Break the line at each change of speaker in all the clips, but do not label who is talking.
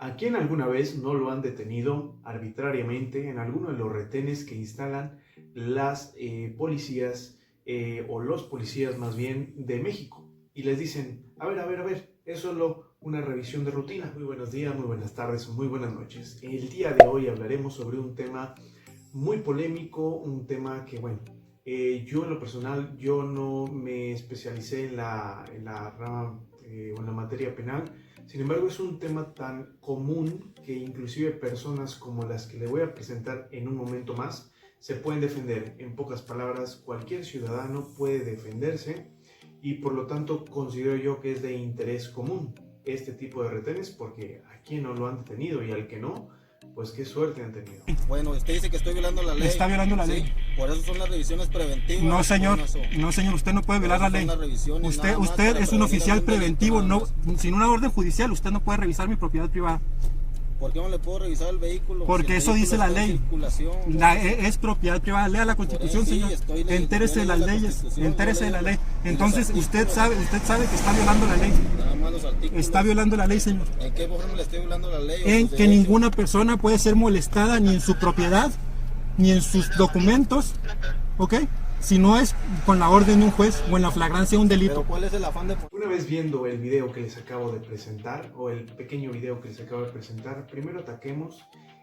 ¿A quién alguna vez no lo han detenido arbitrariamente en alguno de los retenes que instalan las policías o los policías más bien de México? Y les dicen, a ver, es solo una revisión de rutina. Muy buenos días, muy buenas tardes, muy buenas noches. El día de hoy hablaremos sobre un tema muy polémico, un tema que, bueno, yo en lo personal, yo no me especialicé en la rama o en la materia penal. Sin embargo, es un tema tan común que inclusive personas como las que le voy a presentar en un momento más se pueden defender. En pocas palabras, cualquier ciudadano puede defenderse y por lo tanto considero yo que es de interés común este tipo de retenes, porque a quien no lo han detenido y al que no, pues qué suerte han tenido.
Bueno, usted dice que estoy violando la ley.
Está violando la
Sí,
ley.
por eso son las revisiones preventivas.
No, señor.
Bueno, eso.
No, señor. Usted no puede
Por
violar
eso
la
son
ley.
las revisiones,
Usted,
nada más
usted
para
es un
prevenir
oficial
algún delito,
preventivo.
nada
No,
más.
sin una orden judicial, usted no puede revisar mi propiedad privada.
¿Por qué no le puedo revisar el vehículo?
Porque
Si el
eso
vehículo
dice la
está en
ley.
circulación,
Es propiedad privada. Lea la Constitución,
sí,
señor.
estoy
Entérese de las
leyendo la
leyes.
Constitución,
Entérese
yo
de la
leo
ley.
los
Entonces, usted
artículos.
sabe que está violando la ley.
Nada más los artículos.
Está violando la ley, señor.
¿En qué forma le estoy violando la ley o
En
sus
que
derechos?
ninguna persona puede ser molestada ni en su propiedad, ni en sus documentos, ¿ok? Si no es con la orden de un juez o en la flagrancia de un delito.
Pero ¿cuál es el afán de...?
Una vez viendo el video que les acabo de presentar, o el pequeño video que les acabo de presentar, primero ataquemos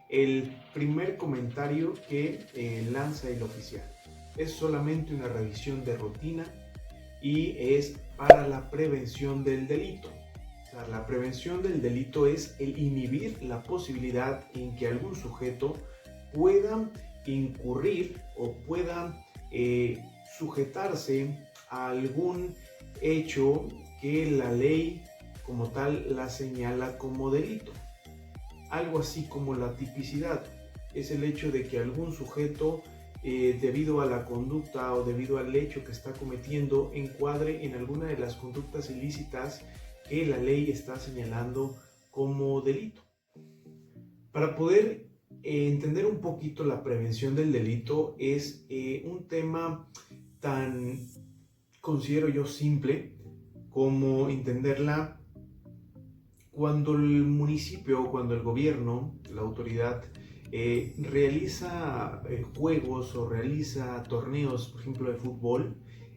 el primer comentario que lanza el oficial. Es solamente una revisión de rutina y es para la prevención del delito. O sea, la prevención del delito es el inhibir la posibilidad en que algún sujeto pueda incurrir o pueda sujetarse a algún hecho que la ley como tal la señala como delito. Algo así como la tipicidad es el hecho de que algún sujeto debido a la conducta o debido al hecho que está cometiendo encuadre en alguna de las conductas ilícitas que la ley está señalando como delito. Para poder entender un poquito la prevención del delito es un tema tan, considero yo, simple como entenderla cuando el municipio, cuando el gobierno, la autoridad, realiza juegos o realiza torneos, por ejemplo, de fútbol.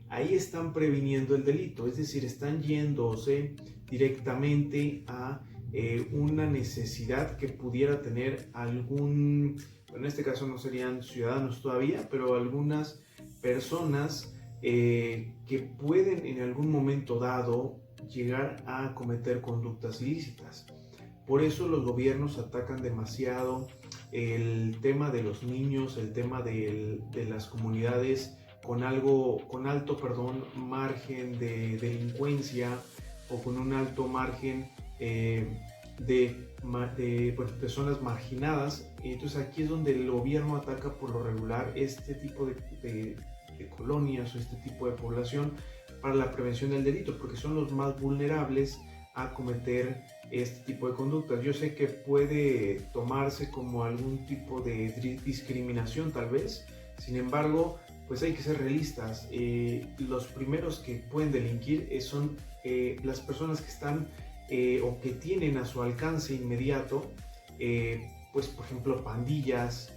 Ahí están previniendo el delito, es decir, están yéndose directamente a una necesidad que pudiera tener algún, bueno, en este caso no serían ciudadanos todavía, pero algunas personas que pueden en algún momento dado llegar a cometer conductas ilícitas. Por eso los gobiernos atacan demasiado el tema de los niños, el tema de las comunidades con alto margen de delincuencia o con un alto margen de zonas marginadas. Entonces aquí es donde el gobierno ataca por lo regular este tipo de colonias o este tipo de población para la prevención del delito, porque son los más vulnerables a cometer este tipo de conductas. Yo sé que puede tomarse como algún tipo de discriminación tal vez, sin embargo, pues hay que ser realistas. Los primeros que pueden delinquir son las personas que están o que tienen a su alcance inmediato, pues por ejemplo pandillas,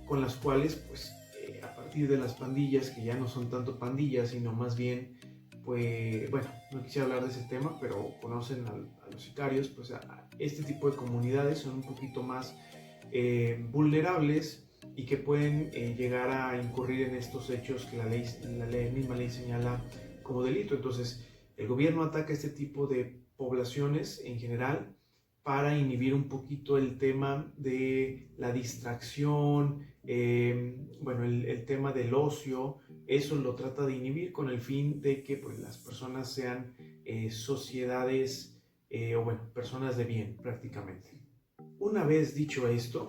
con las cuales pues a partir de las pandillas, que ya no son tanto pandillas, sino más bien, pues bueno, no quisiera hablar de ese tema, pero conocen a los sicarios, pues este tipo de comunidades son un poquito más vulnerables y que pueden llegar a incurrir en estos hechos que la misma ley señala como delito. Entonces, el gobierno ataca este tipo de poblaciones en general para inhibir un poquito el tema de la distracción, bueno, el tema del ocio. Eso lo trata de inhibir con el fin de que pues, las personas sean sociedades o bueno, personas de bien prácticamente. Una vez dicho esto,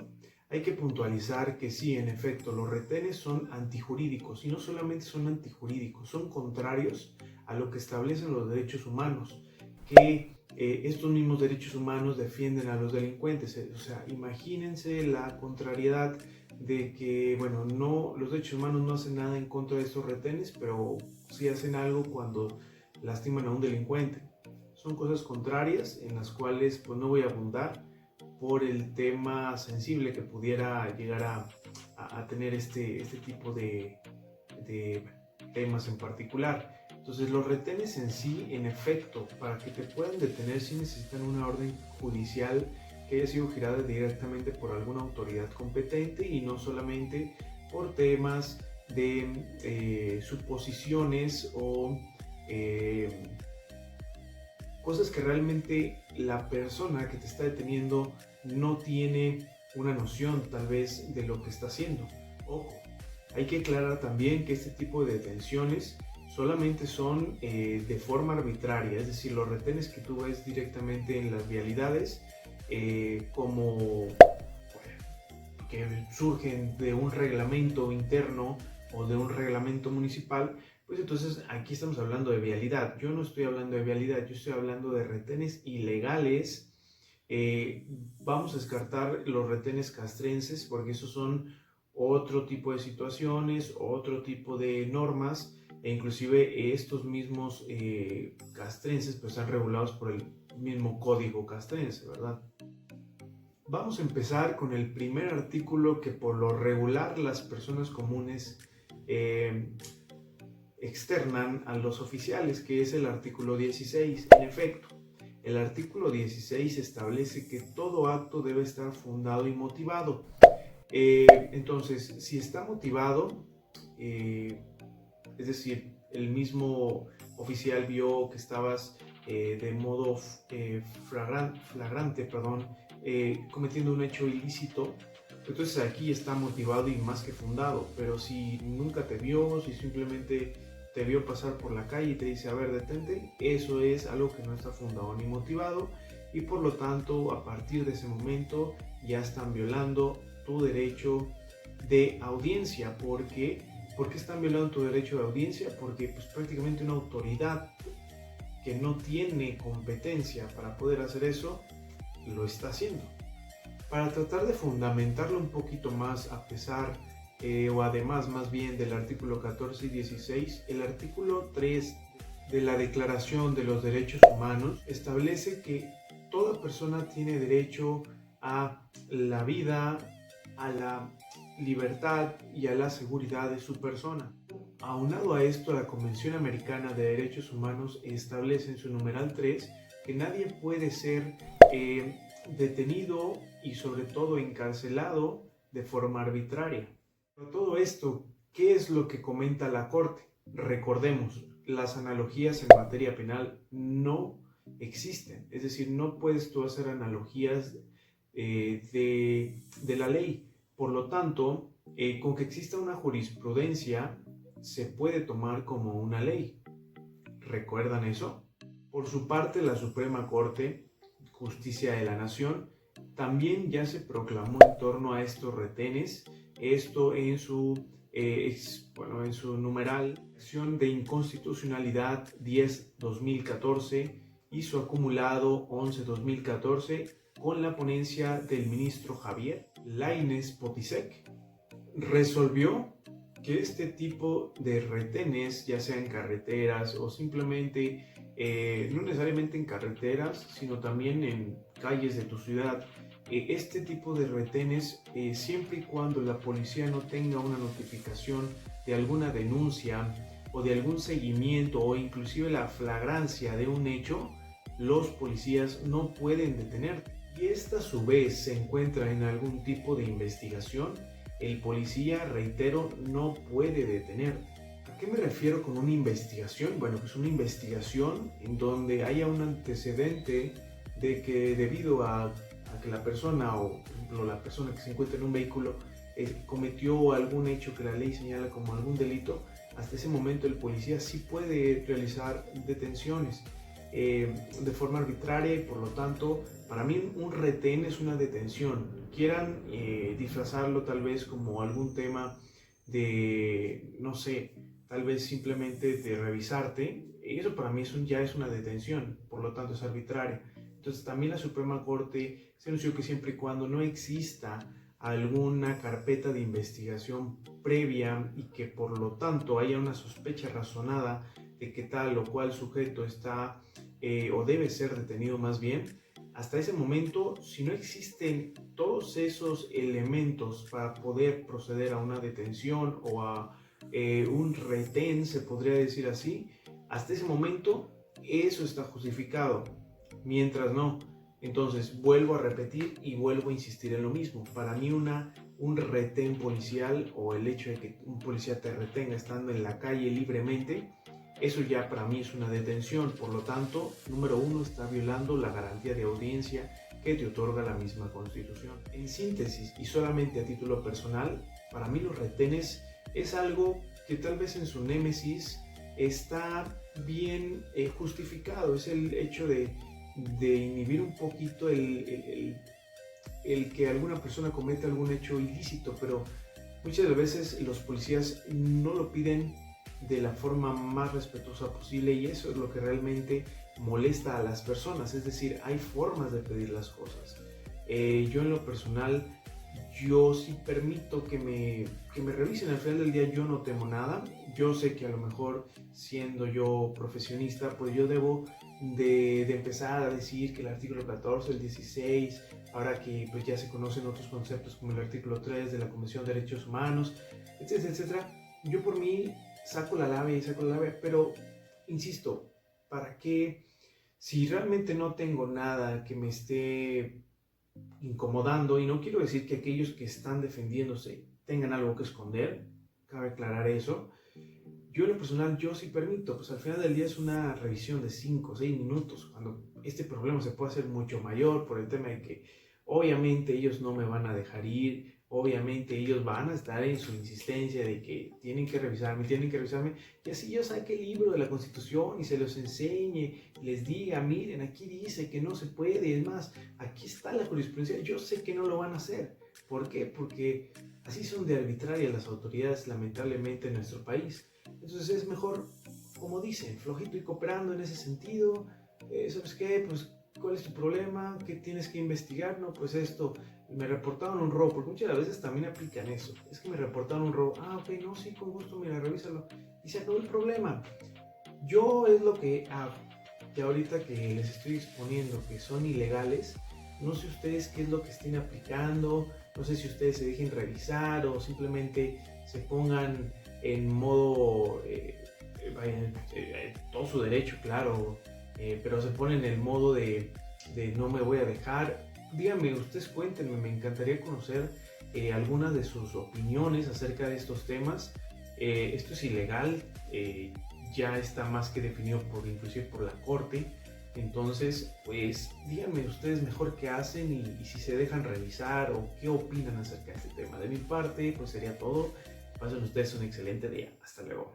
hay que puntualizar que sí, en efecto, los retenes son antijurídicos y no solamente son antijurídicos, son contrarios a lo que establecen los derechos humanos, que estos mismos derechos humanos defienden a los delincuentes. O sea, imagínense la contrariedad de que, bueno, no, los derechos humanos no hacen nada en contra de estos retenes, pero sí hacen algo cuando lastiman a un delincuente. Son cosas contrarias en las cuales pues no voy a abundar, por el tema sensible que pudiera llegar a tener este tipo de temas en particular. Entonces los retenes en sí, en efecto, para que te puedan detener sí necesitan una orden judicial que haya sido girada directamente por alguna autoridad competente y no solamente por temas de suposiciones o cosas que realmente la persona que te está deteniendo no tiene una noción tal vez de lo que está haciendo. Ojo, hay que aclarar también que este tipo de detenciones solamente son de forma arbitraria, es decir, los retenes que tú ves directamente en las vialidades como que surgen de un reglamento interno o de un reglamento municipal, pues entonces aquí estamos hablando de vialidad. Yo no estoy hablando de vialidad, yo estoy hablando de retenes ilegales. Vamos a descartar los retenes castrenses porque esos son otro tipo de situaciones, otro tipo de normas, e inclusive estos mismos castrenses pues están regulados por el mismo código castrense, ¿verdad? Vamos a empezar con el primer artículo que por lo regular las personas comunes externan a los oficiales, que es el artículo 16. En efecto, el artículo 16 establece que todo acto debe estar fundado y motivado. Entonces, si está motivado, es decir, el mismo oficial vio que estabas de modo flagrante, cometiendo un hecho ilícito, entonces aquí está motivado y más que fundado. Pero si nunca te vio, si simplemente te vio pasar por la calle y te dice, a ver, detente, eso es algo que no está fundado ni motivado, y por lo tanto, a partir de ese momento, ya están violando tu derecho de audiencia. ¿Por qué están violando tu derecho de audiencia? Porque pues, prácticamente una autoridad que no tiene competencia para poder hacer eso, lo está haciendo. Para tratar de fundamentarlo un poquito más, a pesar o además más bien del artículo 14 y 16, el artículo 3 de la Declaración de los Derechos Humanos establece que toda persona tiene derecho a la vida, a la libertad y a la seguridad de su persona. Aunado a esto, la Convención Americana de Derechos Humanos establece en su numeral 3 que nadie puede ser detenido y sobre todo encarcelado de forma arbitraria. Pero todo esto, ¿qué es lo que comenta la Corte? Recordemos, las analogías en materia penal no existen, es decir, no puedes tú hacer analogías de la ley. Por lo tanto, con que exista una jurisprudencia, se puede tomar como una ley. ¿Recuerdan eso? Por su parte, la Suprema Corte, Justicia de la Nación, también ya se proclamó en torno a estos retenes, esto en su numeral acción de inconstitucionalidad 10-2014 y su acumulado 11-2014 con la ponencia del ministro Javier Lainez Potisek, resolvió que este tipo de retenes, ya sea en carreteras o simplemente, no necesariamente en carreteras, sino también en calles de tu ciudad, este tipo de retenes, siempre y cuando la policía no tenga una notificación de alguna denuncia o de algún seguimiento o inclusive la flagrancia de un hecho, los policías no pueden detener. Y esta a su vez se encuentra en algún tipo de investigación, el policía, reitero, no puede detener. ¿A qué me refiero con una investigación? Bueno, pues una investigación en donde haya un antecedente de que debido a que la persona o por ejemplo la persona que se encuentra en un vehículo cometió algún hecho que la ley señala como algún delito, hasta ese momento el policía sí puede realizar detenciones de forma arbitraria, y por lo tanto para mí un retén es una detención. Quieran disfrazarlo tal vez como algún tema de, no sé, tal vez simplemente de revisarte, eso para mí ya es una detención, por lo tanto es arbitraria. Entonces también la Suprema Corte se anunció que siempre y cuando no exista alguna carpeta de investigación previa y que por lo tanto haya una sospecha razonada de que tal o cual sujeto está o debe ser detenido más bien, hasta ese momento, si no existen todos esos elementos para poder proceder a una detención o a un retén, se podría decir así, hasta ese momento eso está justificado. Mientras no, entonces vuelvo a repetir y vuelvo a insistir en lo mismo. Para mí un retén policial o el hecho de que un policía te retenga estando en la calle libremente, eso ya para mí es una detención. Por lo tanto, número uno, está violando la garantía de audiencia que te otorga la misma Constitución. En síntesis y solamente a título personal, para mí los retenes es algo que tal vez en su némesis está bien justificado. Es el hecho de inhibir un poquito el que alguna persona cometa algún hecho ilícito, pero muchas de las veces los policías no lo piden de la forma más respetuosa posible, y eso es lo que realmente molesta a las personas. Es decir, hay formas de pedir las cosas. Yo en lo personal, yo sí permito que me revisen. Al final del día yo no temo nada. Yo sé que a lo mejor, siendo yo profesionista, pues yo debo de empezar a decir que el artículo 14, el 16, ahora que pues ya se conocen otros conceptos como el artículo 3 de la Convención de Derechos Humanos, etcétera, etcétera. Yo por mí saco la labia, pero insisto, ¿para qué? Si realmente no tengo nada que me esté incomodando, y no quiero decir que aquellos que están defendiéndose tengan algo que esconder, cabe aclarar eso. Yo en lo personal, yo sí permito, pues al final del día es una revisión de 5 o 6 minutos, cuando este problema se puede hacer mucho mayor por el tema de que obviamente ellos no me van a dejar ir, obviamente ellos van a estar en su insistencia de que tienen que revisarme, y así yo saque el libro de la Constitución y se los enseñe, les diga, miren, aquí dice que no se puede, es más, aquí está la jurisprudencia. Yo sé que no lo van a hacer. ¿Por qué? Porque así son de arbitrarias las autoridades, lamentablemente, en nuestro país. Entonces es mejor, como dicen, flojito y cooperando en ese sentido. ¿Sabes qué? Pues, ¿cuál es tu problema? ¿Qué tienes que investigar? No, pues esto, me reportaron un robo, porque muchas veces también aplican eso. Es que me reportaron un robo. Ah, ok, no, sí, con gusto, mira, revísalo. Y se acabó el problema. Yo es lo que hago. Y ahorita que les estoy exponiendo que son ilegales, no sé ustedes qué es lo que estén aplicando, no sé si ustedes se dejen revisar o simplemente se pongan en modo, todo su derecho, claro, pero se ponen en el modo de no me voy a dejar. Díganme, ustedes cuéntenme, me encantaría conocer algunas de sus opiniones acerca de estos temas. Esto es ilegal, ya está más que definido inclusive por la Corte. Entonces, pues díganme ustedes mejor qué hacen y si se dejan revisar o qué opinan acerca de este tema. De mi parte, pues sería todo. Pasen ustedes un excelente día. Hasta luego.